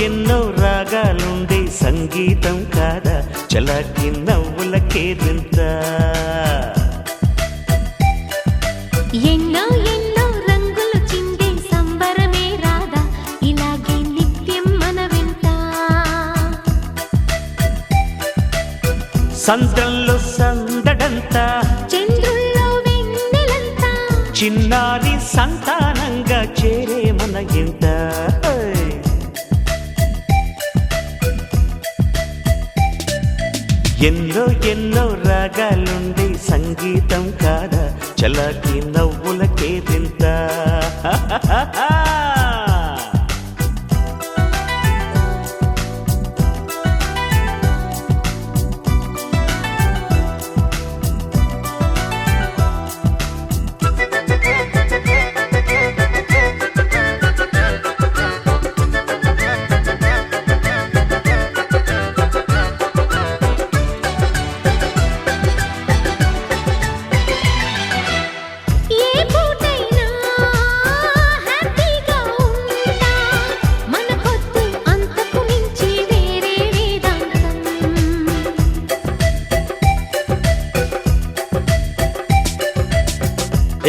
ఎన్నో రాగాలుండే సంగీతం కాదా చలాకి నవ్వులకేదింత ఎన్నో ఎన్నో రంగులు చిందే సంబరమే రాదా ఇలాగే నిత్యం మన వింత సంద్రంలో సందడంతా చంద్రుల్లో వెన్నెలంతా చిన్నారి సంతానంగా చేరే మన ఇంట ఎన్నో ఎన్నో రాగాలుండే సంగీతం కాదా చలాకి నవ్వులకేదింత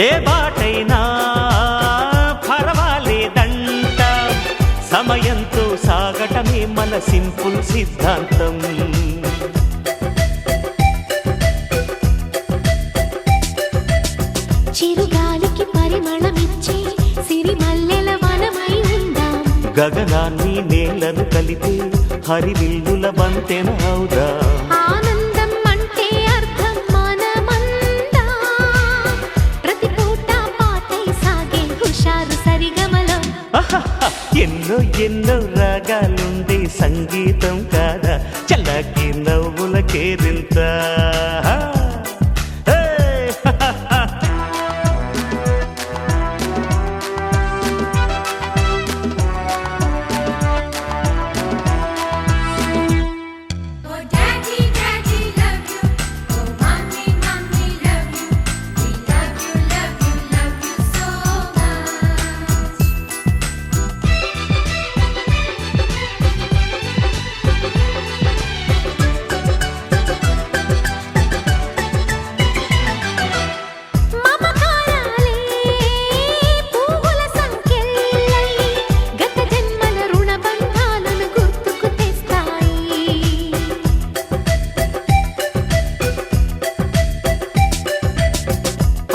ఏ బాటైనా పర్వాలేదంట సమయంతో సాగటమే మన సింపుల్ సిద్ధాంతం చిరుగాలికి పరిమళమిచ్చే సిరిమల్లెల వనమై ఉందాం గగనాన్ని నేలను కలిపే హరివిల్లుల బంతెన అవుదాం ఆనందం అంటే అర్థం మనమందా ప్రతి పూట పాటై సాగే హుషారు సరిగమలో ఎన్నో ఎన్నో రాగాలుండే సంగీతం కాదా చల్లకి నవ్వులకేదింత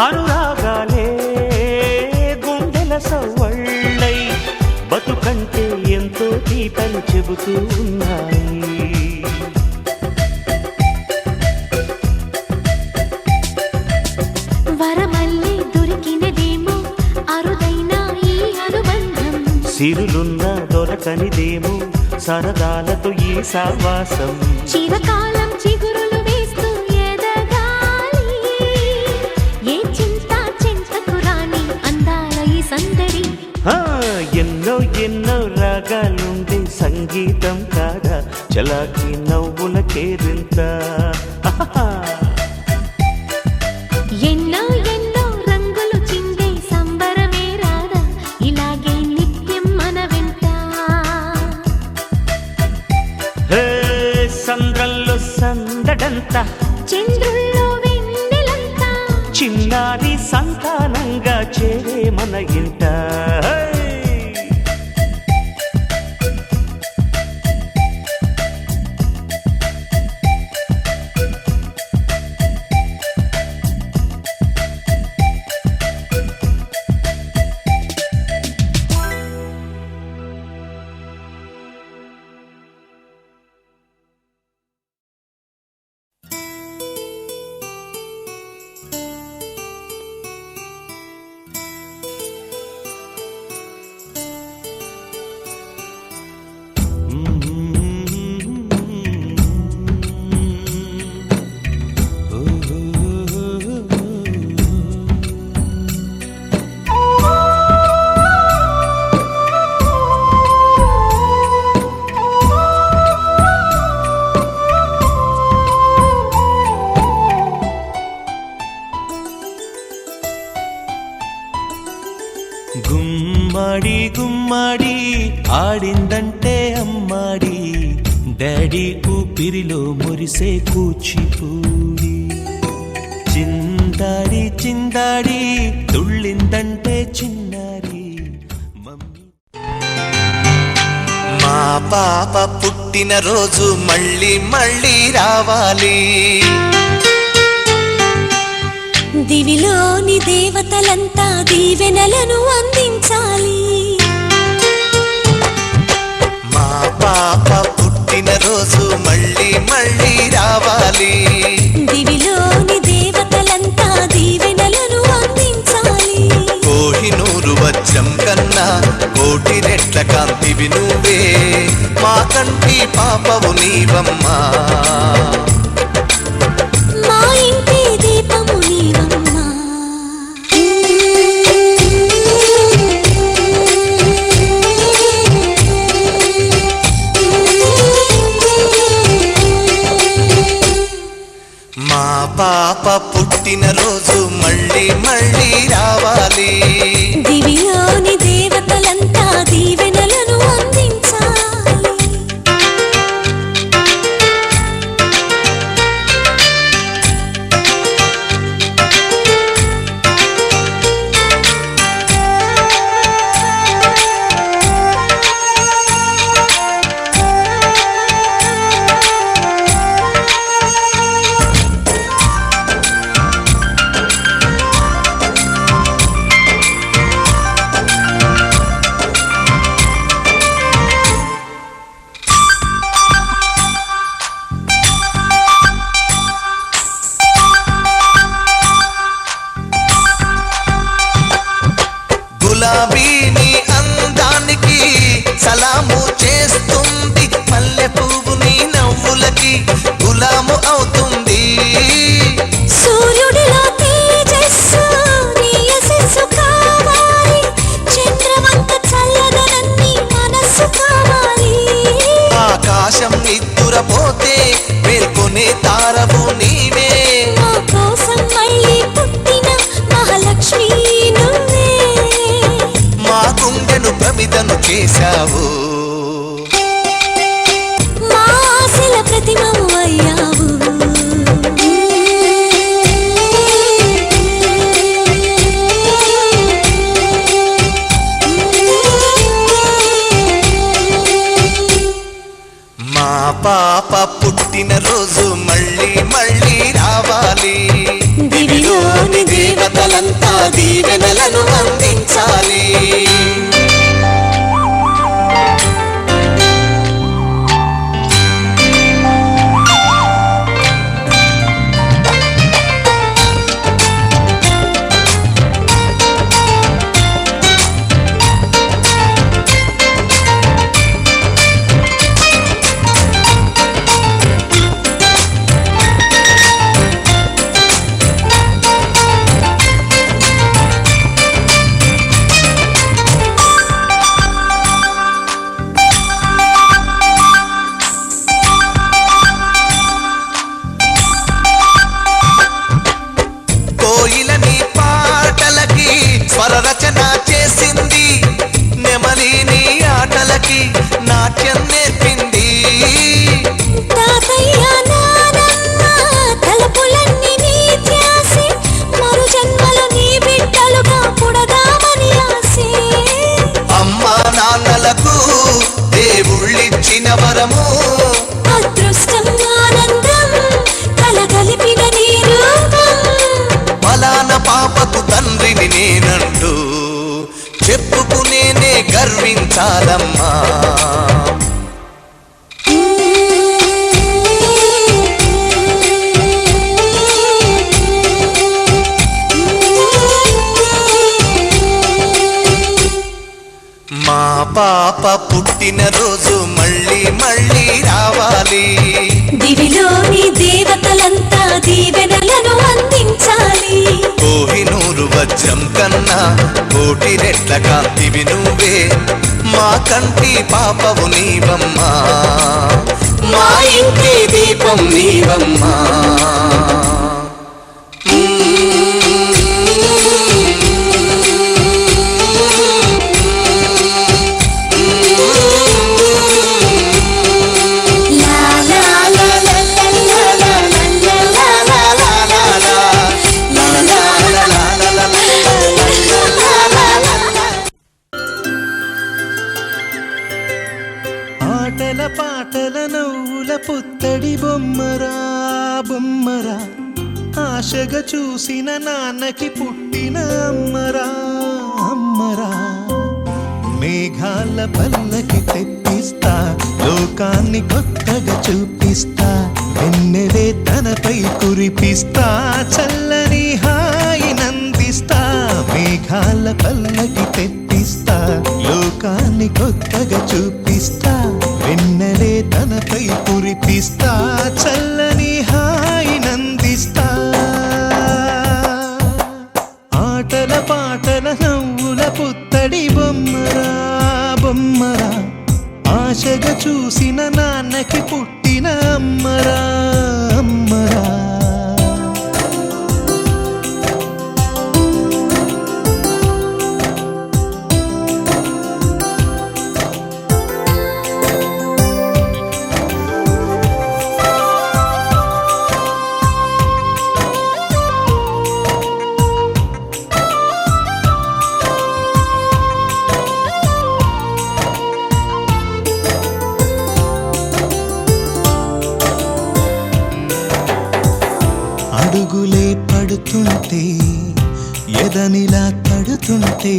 అనురాగాలే గుండెల సవ్వళ్ళై బతుకంటే ఎంతో తీపని చెబుతూ ఉన్నాయి వరమల్లే దొరికినదేమో అరుదైన ఈ అనుబంధం సిరులున్న దొరకనిదేమో సరదాలతో ఈ సావాసం చిరకాలం చిగురులు వేస్తూ ఎదగాలి ఏ చింత చింతకు రాని అందాల ఈ సందడి ఎన్నో ఎన్నో రాగాలుండే సంగీతం కాదా చలాకి నవ్వులకేదింత ఎన్నో ఎన్నో రంగులు చిందే సంబరమే రాదా ఇలాగే నిత్యం మన వింత సంద్రంలో సందడంతా చంద్రుల్లో వెన్నెలంతా చిన్నారి సంతానంగా చేరే మన ఇంట గుమ్మాడి ఆడిందంటే అమ్మాడి డాడీ ఊపిరిలో మురిసే కూచిపూడి చిందాడి చిందాడి తుళ్ళిందంటే చిన్నారి మమ్మీ. మా పాప పుట్టిన రోజు మళ్ళీ మళ్ళీ రావాలి. దివిలోని దేవతలంతా దీవెనలను అందించాలి. మా పాప పుట్టిన రోజు మళ్ళీ మళ్ళీ రావాలి. దివిలోని దేవతలంతా దీవెనలను అందించాలి. కోహినూరు వజ్రం కన్నా కోటి రెట్ల కాంతివి నువ్వే మా కంటి పాపవు నీవమ్మా. మా ఇంటి దీపము నీవమ్మా. మా పాప పుట్టిన రోజు మళ్ళీ మళ్ళీ రావాలి. దివిలోని దేవతలంతా దీవెనలను అందించాలి. గులాబీని అందానికి సలాము చేస్తుంది. మల్లె పువ్వు నీ నవ్వులకి గులాము అవుతుంది. సూర్యుడిలో తేజస్సు నీ యశస్సు కావాలి. చంద్రవంక చల్లదనన్ని మనస్సు కావాలి. ఆకాశం నిద్దురపోతే మేల్కొనే తారవు నీవే. మా కోసం మళ్ళీ పుట్టిన మహాలక్ష్మి నువ్వే. మా గుండెను ప్రమిదను చేశావు. మా ఆశల ప్రతిమవు అయ్యావు. మా పాప పుట్టిన రోజు మళ్ళీ మళ్ళీ రావాలి. దివిలోని దేవతలంతా దీవెనలను అందించాలి. కోయిలని పాటలకి స్వరరచన చేసింది. నెమలి నీ ఆటలకి నాట్యం నేర్పింది. తాతయ్య నానమ్మ తలుపులన్నీ నీ ధ్యాసే. మరు జన్మలో నీ బిడ్డలుగా పుడదామని ఆసే. అమ్మా నాన్నలకు దేవుళ్ళిచ్చిన వరము. అదృష్టం ఆనందం కలగలిపిన నీ రూపం. ఫలాన పాపకు తండ్రిని నేనంటూ చెప్పుకునేనే గర్వించాలమ్మా. మా పాప పుట్టిన రోజు మళ్ళీ మళ్ళీ రావాలి. దివిలోని దేవతలంతా దీవెనలను అందించాలి. కోహినూరు వజ్రం కన్నా కోటి రెట్ల కాంతివి నువ్వే మా కంటి పాపవు నీవమ్మా. మా ఇంటి దీపం నీవమ్మా. పుత్తడి బొమ్మరా బొమ్మరా ఆశగా చూసిన నాన్నకి పుట్టిన అమ్మరా అమ్మరా మేఘాల పల్లకి తెప్పిస్తా లోకాన్ని కొత్తగా చూపిస్తా వెన్నెలే తనపై కురిపిస్తా చల్లని హాయి నందిస్తా మేఘాల పల్లకి తెప్పిస్తా లోకాన్ని కొత్తగా చూపిస్తా వెన్నెలే తనపై కురిపిస్తా చల్లని హాయి నందిస్తా ఆటల పాటల నవ్వుల పుత్తడి బొమ్మరా బొమ్మరా ఆశగా చూసిన నాన్నకి పుట్టిన అమ్మరా అమ్మరా అడుగులే పడుతుంటే ఎదనిలా తడుతుంటే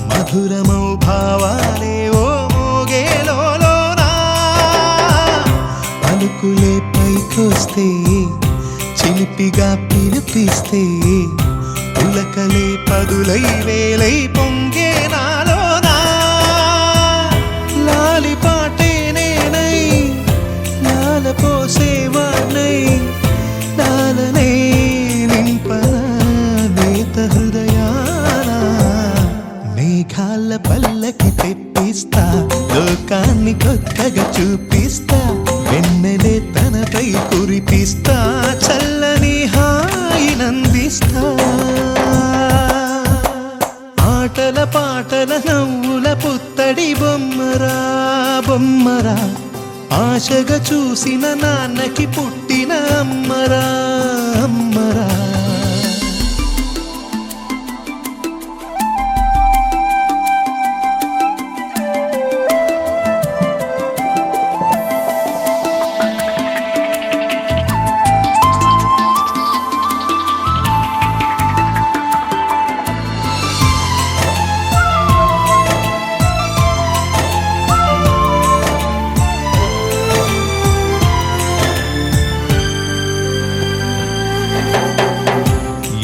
మధురమౌ భావాలే ఓ మోగేలోనా పలుకులే పైకొస్తే చిలిపిగా పిలిపిస్తే ఉలకలే పదులై వేలై పొంగే నాలోనా లాలి పాటే నేనై లాల పోసేవాణ్ణై లాలనే నింపనా నేత హృదయాన మేఘాల పల్లకి తెప్పిస్తా లోకాన్ని కొత్తగా చూపిస్తా వెన్నెలే తనపై కురిపిస్తా చల్లని హాయి నందిస్తా ఆటల పాటల నవ్వుల పుత్తడి బొమ్మరా బొమ్మరా ఆశగా చూసిన నాన్నకి పుట్టిన అమ్మరా అమ్మరా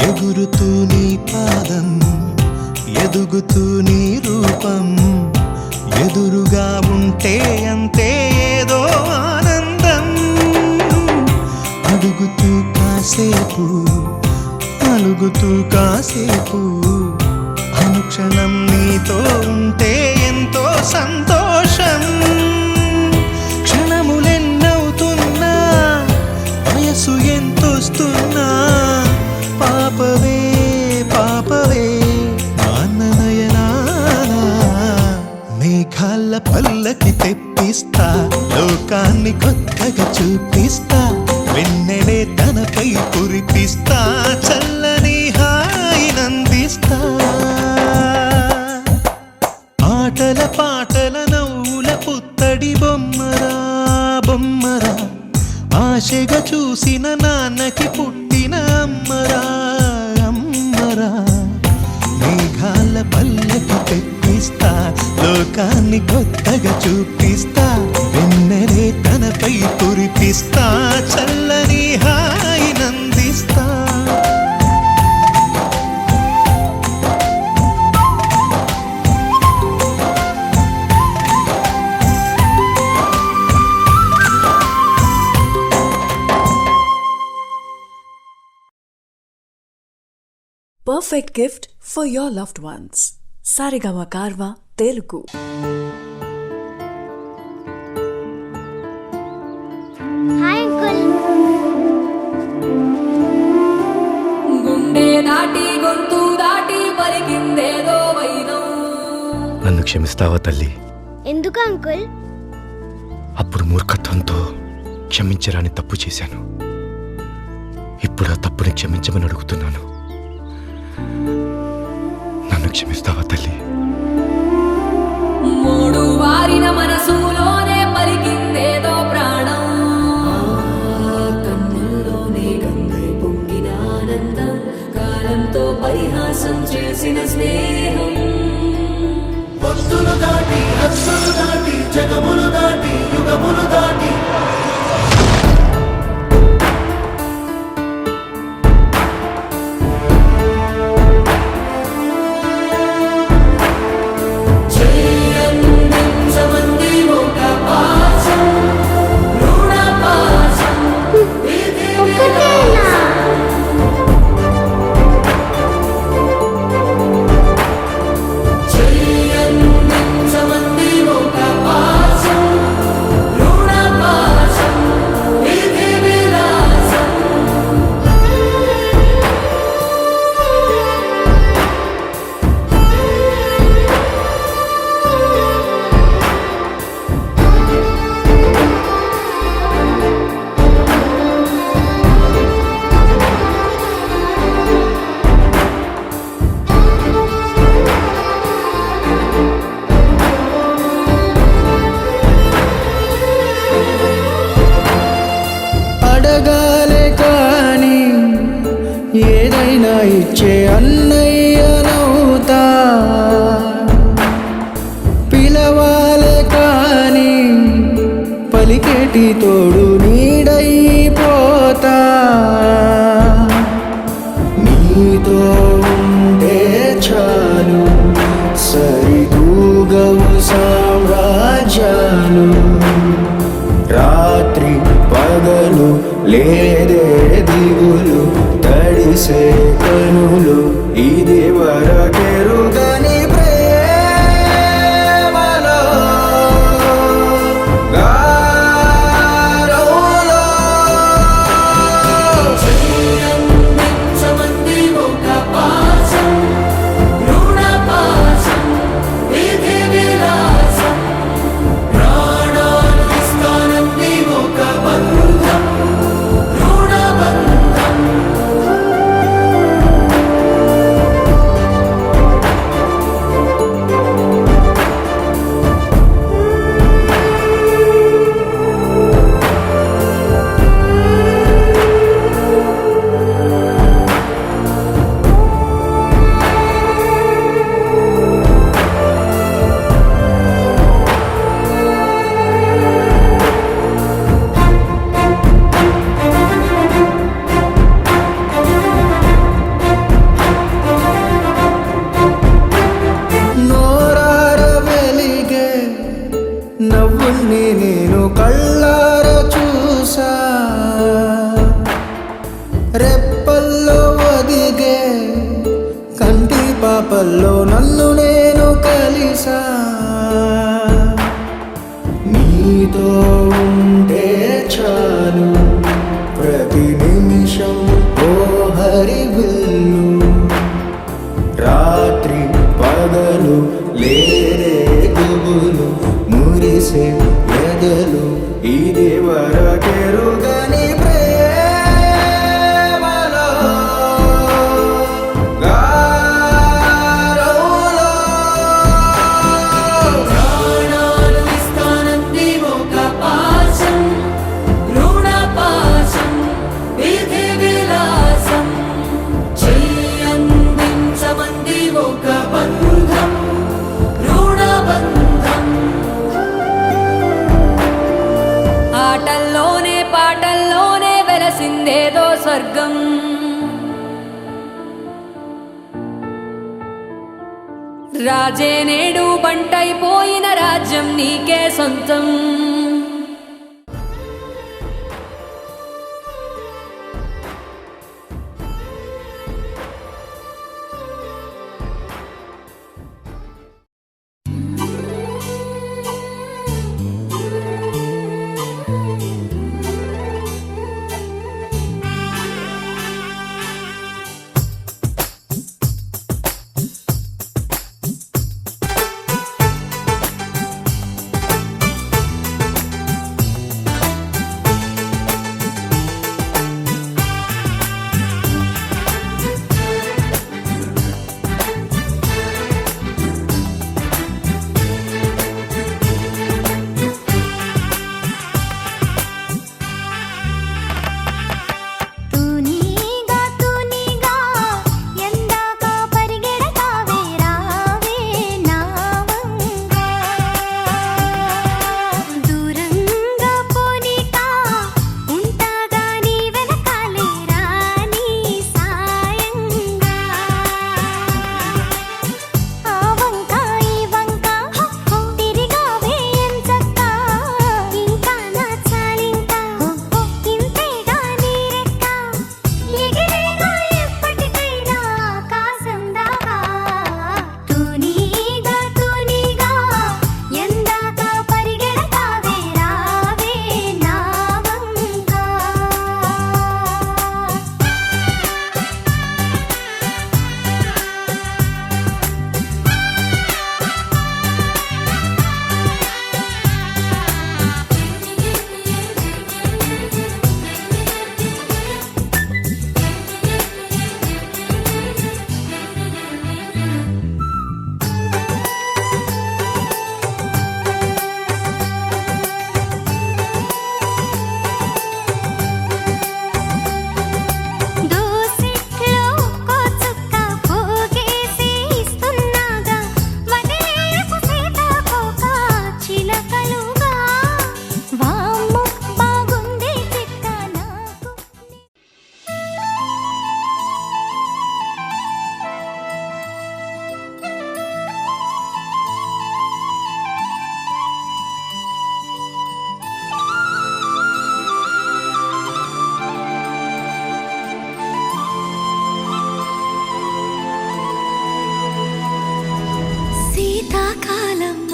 ఎగురుతూ నీ పాదం ఎదుగుతూ నీ రూపం ఎదురుగా ఉంటే అంతే ఏదో ఆనందం అడుగుతూ కాసేపు అలుగుతూ కాసేపు అనుక్షణం నీతో ఉంటే ఎంతో సంతోషం క్షణములెన్నవుతున్నా వయసు ఎంతొస్తున్నా పాపవే పాపవే నాన్ననయనానా మేఘాల పల్లకి తెప్పిస్తా లోకాన్ని కొత్తగా చూపిస్తా వెన్నెలే తనపై కురిపిస్తా చల్లని హాయి నందిస్తా ఆటల పాటల నవ్వుల పుత్తడి బొమ్మరా బొమ్మరా ఆశగా చూసిన నాన్నకి పుట్టిన అమ్మరా అమ్మరా మేఘాల పల్లకి తెప్పిస్తా లోకాన్ని కొత్తగా చూపిస్తా వెన్నెలే తనపై కురిపిస్తా చల్లని హాయి నందిస్తా Perfect gift for your loved ones. Sarigama Karva Telugu. Hi uncle. గుండె దాటి గొంతు దాటి పలికిందేదో వైనం. నన్ను క్షమిస్తావా తల్లి? ఎందుకు అంకుల్? అప్పుడు మూర్ఖత్వంతో క్షమించరాని తప్పు చేశాను. ఇప్పుడు ఆ తప్పుని క్షమించమని అడుగుతున్నాను. నన్ను క్షమిస్తావా తల్లి? మూడు వారిన మనసులోనే పలికిందేదో ప్రాణం. మోసం చేసిన స్నేహం వస్తులు దాటి హస్సులు దాటి జగములు దాటి యుగములు దాటి చెయ్యందించమంది ఒక పాశం రుణ పాశం ఇది విలాసం చెయ్యందించమంది ఒక పాశం రుణ పాశం ఇది విలాసం అడగాలే కాని ఏదైనా ఇచ్చే అన్నయ్యనవుతా పిలవాలే కాని పలికేటి తోడు నీడైపోతా నీతో ఉంటే చాలు సరితూగవు సామ్రాజ్యాలు రాత్రి పగలు లేదే దిగులు తడిసే కనులు ఇది వరకెరుగని ప్రేమలో గారోలో చెయ్యందించమంది ఒక పాశం రుణ పాశం ఇది విలాసం ప్రాణాలు ఇస్తానంది ఒక బంధం రుణ బంధం నోరార వెలిగే నవ్వుల్ని నేను కళ్ళార చూసా రెప్పల్లో ఒదిగే కంటి పాపల్లో నన్ను నేను కలిసా నీతో ఉంటే చాలు ప్రతి నిమిషం ఓ హరివిల్లు రాత్రి పగలు లేరే గుబులు మురిసే ఎదలు ఇది వరకెరుగని ప్రేమలో గారోలో ప్రాణాలు ఇస్తానంది ఒక పాశం రుణ పాశం ఇది విలాసం చెయ్యందించమంది ఒక బంధం రుణ బంధం ఆటల్లోనే పాటల్లోనే వెలసిందేదో స్వర్గం రాజే నేడు బంటైపోయిన రాజ్యం నీకే సొంతం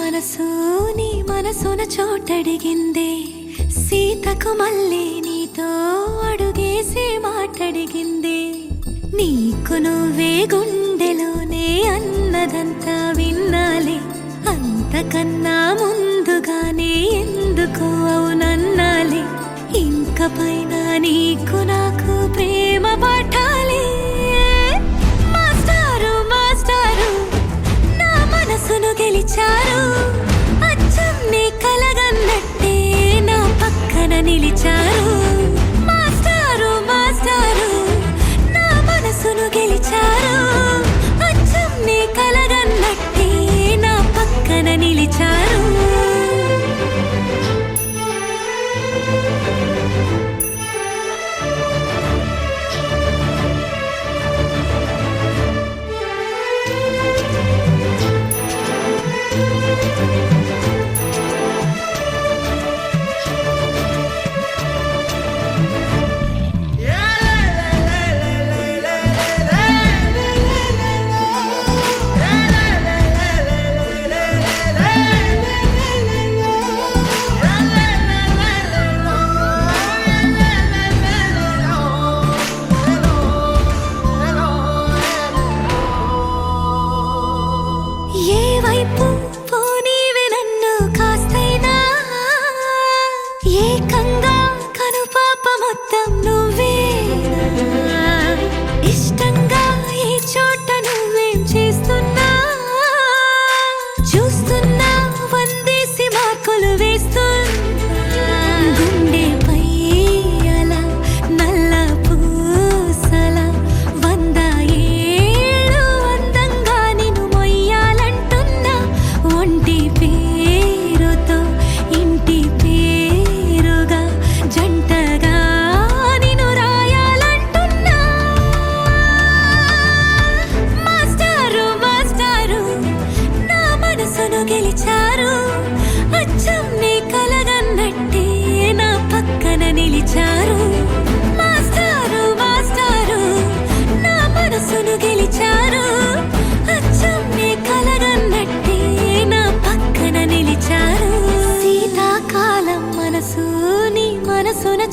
మనసు నీ మనసున చోటడిగిందే సీతకు మళ్ళీ నీతో అడుగేసి మాటడిగిందే నీకు నువ్వే గుండెలోనే అన్నదంతా విన్నాలే అంతకన్నా ముందుగానే ఎందుకు అవునన్నాలే ఇంక పైన నీకు నాకు ప్రేమ పాఠాలే మాస్టారు మాస్టారు నా మనసును గెలిచారు అచ్చం నీ కలగన్నట్టే నా పక్కన నిలిచారు మాస్టారు మాస్టారు నా మనసును గెలిచారు అచ్చం నీ కలగన్నట్టే నా పక్కన నిలిచారు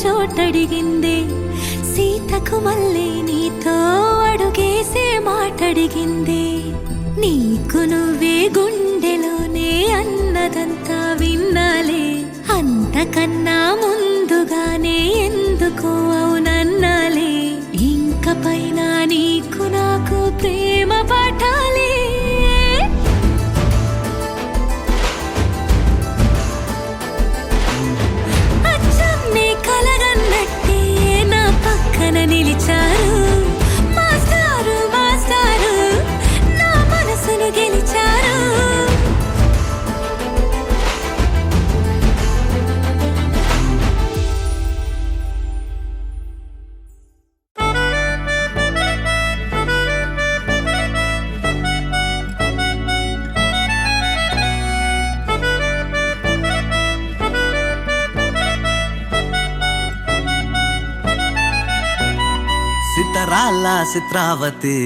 చోటడిగిందే సీతకు మళ్ళీ నీతో అడుగేసే మాటడిగిందే నీకు నువ్వే గుండెలోనే అన్నదంతా విన్నాలే అంతకన్నా ముందుగానే ఎందుకు అవునన్నాలే ఇంక పైన నీకు నాకు ప్రేమ పాఠాలే నిలిచారు మాస్టారు మాస్టారు నా మనసును గెలిచారు సితరాల చిత్రావతి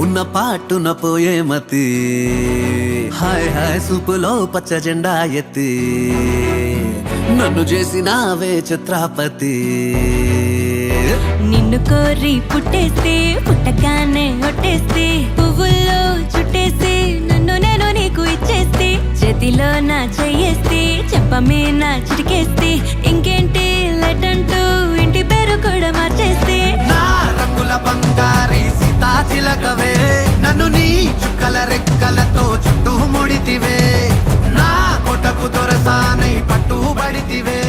ఉన్న పాటున పోయేమతి హాయ్ హాయ్ సూపులో పచ్చ జెండా ఎత్తి నన్ను చేసినావే చిత్రాపతి నిన్ను కోరి పుట్టేస్తే పుట్టగానే ఒట్టేస్తే పువ్వుల్లో చుట్టేస్తే నన్ను నేను నీకు ఇచ్చేస్తే చేతిలో నా చెయ్యేస్తే చెప్పమే నా చిటికేస్తే ఇంకేంటి లెటంటూ ఇంటి పేరు కూడా మార్చేస్తే నా రంగుల బంగారి సీతాచిలకవే నన్ను నీ చుక్కల రెక్కలతో చుట్టూ ముడితివే నా కొటకు దొరసానై పట్టుబడితివే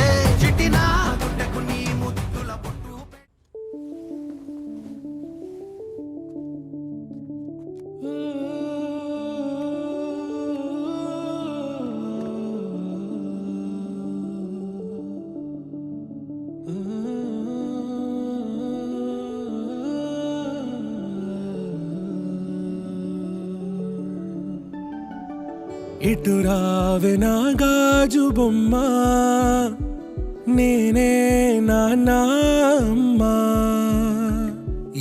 చిటినా గుండెకు నీ ముద్దుల పొట్టు ఇటు రావే నా గాజు బొమ్మ నేనే నాన్న అమ్మ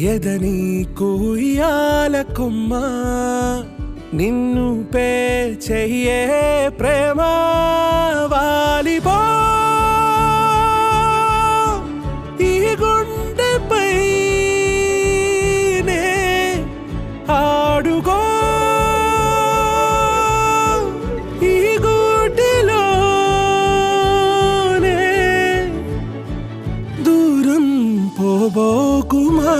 ఎదని కొయ్యాల కొమ్మ నిన్ను పే చెయ్యే ప్రేమ వాలిపో ఈ గుండెపై నే ఆడుకో ఈ గూటిలోనే దూరం పోబోకుమా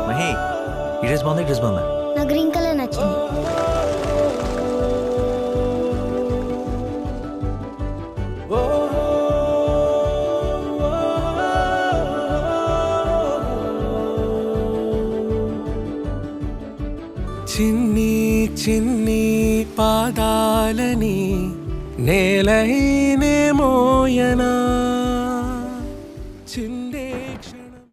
మహి ఈ డ్రెస్ బాగుందా ఈ డ్రెస్ బాగుందా నా గ్రీన్ కలర్ నచ్చింది. చిన్ని చిన్ని పాదాలని నేలైనే మోయనా చిన్ని